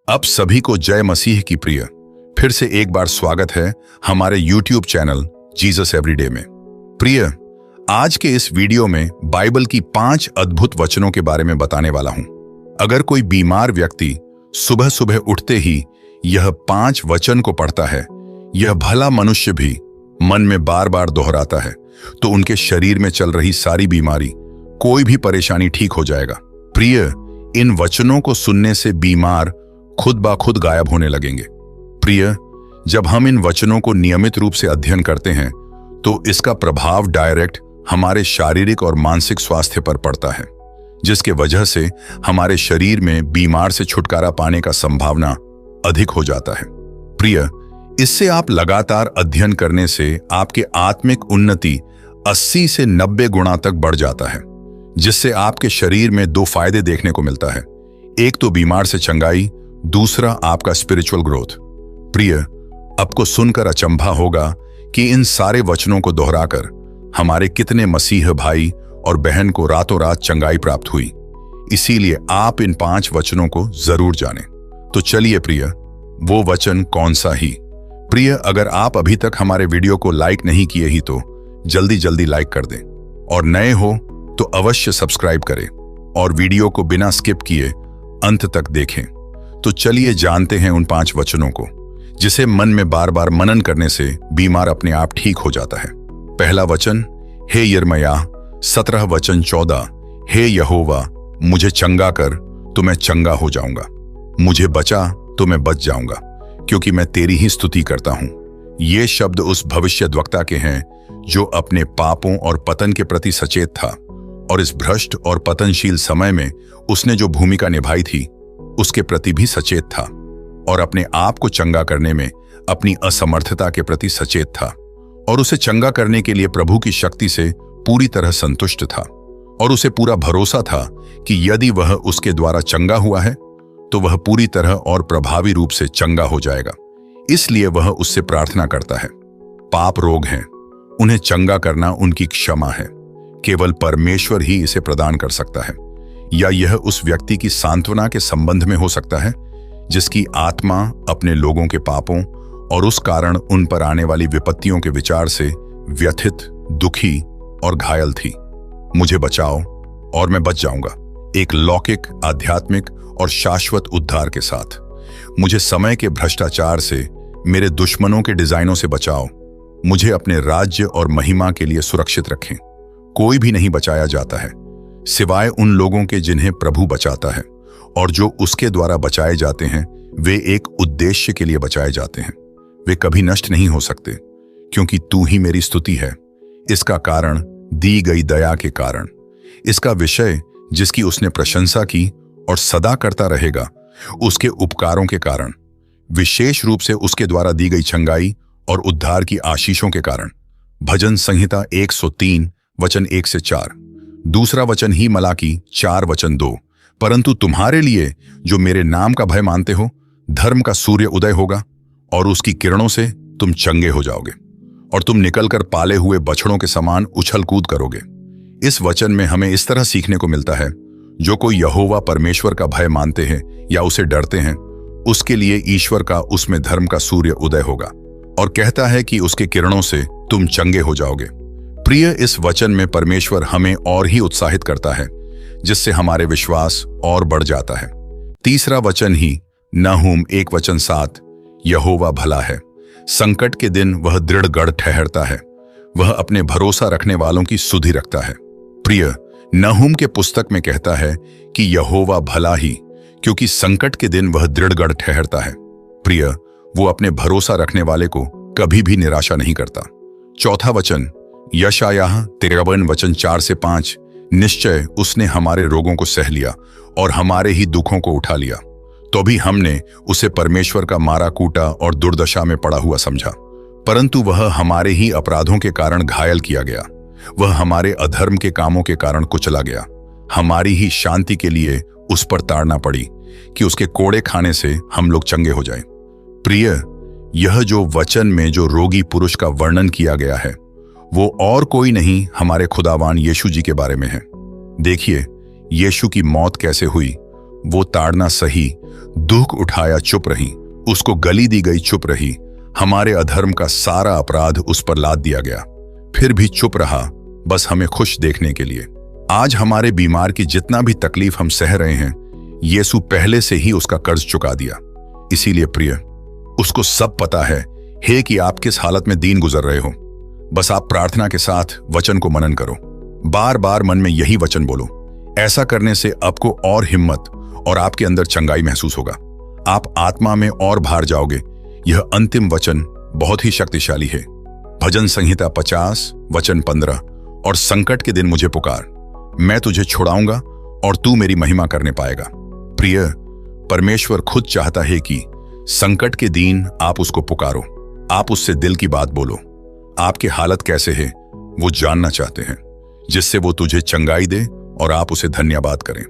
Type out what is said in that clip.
अब सभी को जय मसीह की प्रिय। फिर से एक बार स्वागत है हमारे YouTube चैनल जीसस एवरीडे में। प्रिय, आज के इस वीडियो में बाइबल की 5 अद्भुत वचनों के बारे में बताने वाला हूं। अगर कोई बीमार व्यक्ति सुबह सुबह उठते ही यह 5 वचन को पढ़ता है, यह भला मनुष्य भी मन में बार बार दोहराता है, तो उनके शरीर में चल रही सारी बीमारी, कोई भी परेशानी ठीक हो जाएगा। प्रिय, इन वचनों को सुनने से बीमार खुद ब खुद गायब होने लगेंगे। प्रिय, जब हम इन वचनों को नियमित रूप से अध्ययन करते हैं तो इसका प्रभाव डायरेक्ट हमारे शारीरिक और मानसिक स्वास्थ्य पर पड़ता है, जिसके वजह से हमारे शरीर में बीमार से छुटकारा पाने का संभावना अधिक हो जाता है। प्रिय, इससे आप लगातार अध्ययन करने से आपके आत्मिक उन्नति 80 से 90 गुना तक बढ़ जाता है, जिससे आपके शरीर में 2 फायदे देखने को मिलता है। एक तो बीमार से चंगाई, दूसरा आपका स्पिरिचुअल ग्रोथ। प्रिय, आपको सुनकर अचंभा होगा कि इन सारे वचनों को दोहराकर हमारे कितने मसीह भाई और बहन को रातों रात चंगाई प्राप्त हुई। इसीलिए आप इन 5 वचनों को जरूर जानें। तो चलिए प्रिय, वो वचन कौन सा ही? प्रिय, अगर आप अभी तक हमारे वीडियो को लाइक नहीं किए ही तो जल्दी जल्दी लाइक कर दें, और नए हो तो अवश्य सब्सक्राइब करें और वीडियो को बिना स्किप किए अंत तक देखें। तो चलिए जानते हैं उन 5 वचनों को, जिसे मन में बार बार मनन करने से बीमार अपने आप ठीक हो जाता है। पहला वचन, हे यिर्मयाह 17 वचन 14, हे यहोवा मुझे चंगा कर तो मैं चंगा हो जाऊंगा, मुझे बचा तो मैं बच जाऊंगा, क्योंकि मैं तेरी ही स्तुति करता हूं। ये शब्द उस भविष्यद्वक्ता के हैं जो अपने पापों और पतन के प्रति सचेत था, और इस भ्रष्ट और पतनशील समय में उसने जो भूमिका निभाई थी उसके प्रति भी सचेत था, और अपने आप को चंगा करने में अपनी असमर्थता के प्रति सचेत था, और उसे चंगा करने के लिए प्रभु की शक्ति से पूरी तरह संतुष्ट था, और उसे पूरा भरोसा था कि यदि वह उसके द्वारा चंगा हुआ है तो वह पूरी तरह और प्रभावी रूप से चंगा हो जाएगा। इसलिए वह उससे प्रार्थना करता है। पाप रोग हैं, उन्हें चंगा करना उनकी क्षमा है। केवल परमेश्वर ही इसे प्रदान कर सकता है, या यह उस व्यक्ति की सांत्वना के संबंध में हो सकता है जिसकी आत्मा अपने लोगों के पापों और उस कारण उन पर आने वाली विपत्तियों के विचार से व्यथित, दुखी और घायल थी। मुझे बचाओ और मैं बच जाऊंगा, एक लौकिक, आध्यात्मिक और शाश्वत उद्धार के साथ। मुझे समय के भ्रष्टाचार से, मेरे दुश्मनों के डिजाइनों से बचाओ। मुझे अपने राज्य और महिमा के लिए सुरक्षित रखें। कोई भी नहीं बचाया जाता है सिवाय उन लोगों के जिन्हें प्रभु बचाता है, और जो उसके द्वारा बचाए जाते हैं वे एक उद्देश्य के लिए बचाए जाते हैं। वे कभी नष्ट नहीं हो सकते, क्योंकि तू ही मेरी स्तुति है। इसका कारण दी गई दया के कारण, इसका विषय जिसकी उसने प्रशंसा की और सदा करता रहेगा उसके उपकारों के कारण, विशेष रूप से उसके द्वारा दी गई चंगाई और उद्धार की आशीषों के कारण। भजन संहिता 103 वचन 1 से 4। दूसरा वचन ही मलाकी 4 वचन 2, परंतु तुम्हारे लिए जो मेरे नाम का भय मानते हो, धर्म का सूर्य उदय होगा और उसकी किरणों से तुम चंगे हो जाओगे, और तुम निकलकर पाले हुए बछड़ों के समान उछल कूद करोगे। इस वचन में हमें इस तरह सीखने को मिलता है, जो कोई यहोवा परमेश्वर का भय मानते हैं या उसे डरते हैं, उसके लिए ईश्वर का उसमें धर्म का सूर्य उदय होगा, और कहता है कि उसके किरणों से तुम चंगे हो जाओगे। प्रिय, इस वचन में परमेश्वर हमें और ही उत्साहित करता है, जिससे हमारे विश्वास और बढ़ जाता है। तीसरा वचन ही नहूम 1 वचन 7, यहोवा भला है, संकट के दिन वह दृढ़ गढ़ ठहरता है, वह अपने भरोसा रखने वालों की सुधि रखता है। प्रिय, नहूम के पुस्तक में कहता है कि यहोवा भला ही, क्योंकि संकट के दिन वह दृढ़ गढ़ ठहरता है। प्रिय, वो अपने भरोसा रखने वाले को कभी भी निराशा नहीं करता। चौथा वचन यशायाह 53 वचन 4 से 5, निश्चय उसने हमारे रोगों को सह लिया और हमारे ही दुखों को उठा लिया, तो भी हमने उसे परमेश्वर का मारा कूटा और दुर्दशा में पड़ा हुआ समझा। परंतु वह हमारे ही अपराधों के कारण घायल किया गया, वह हमारे अधर्म के कामों के कारण कुचला गया। हमारी ही शांति के लिए उस पर ताड़ना पड़ी, कि उसके कोड़े खाने से हम लोग चंगे हो जाएं। प्रिय, यह जो वचन में जो रोगी पुरुष का वर्णन किया गया है वो और कोई नहीं, हमारे खुदावान यीशु जी के बारे में है। देखिए यीशु की मौत कैसे हुई। वो ताड़ना सही, दुख उठाया चुप रही, उसको गली दी गई चुप रही, हमारे अधर्म का सारा अपराध उस पर लाद दिया गया, फिर भी चुप रहा, बस हमें खुश देखने के लिए। आज हमारे बीमार की जितना भी तकलीफ हम सह रहे हैं, यीशु पहले से ही उसका कर्ज चुका दिया। इसीलिए प्रिय, उसको सब पता है कि आप किस हालत में दीन गुजर रहे हो। बस आप प्रार्थना के साथ वचन को मनन करो, बार बार मन में यही वचन बोलो। ऐसा करने से आपको और हिम्मत और आपके अंदर चंगाई महसूस होगा। आप आत्मा में और बाहर जाओगे। यह अंतिम वचन बहुत ही शक्तिशाली है। भजन संहिता 50 वचन 15, और संकट के दिन मुझे पुकार, मैं तुझे छुड़ाऊंगा और तू मेरी महिमा करने पाएगा। प्रिय, परमेश्वर खुद चाहता है कि संकट के दिन आप उसको पुकारो, आप उससे दिल की बात बोलो। आपकी हालत कैसे है वो जानना चाहते हैं, जिससे वो तुझे चंगाई दे और आप उसे धन्यवाद करें।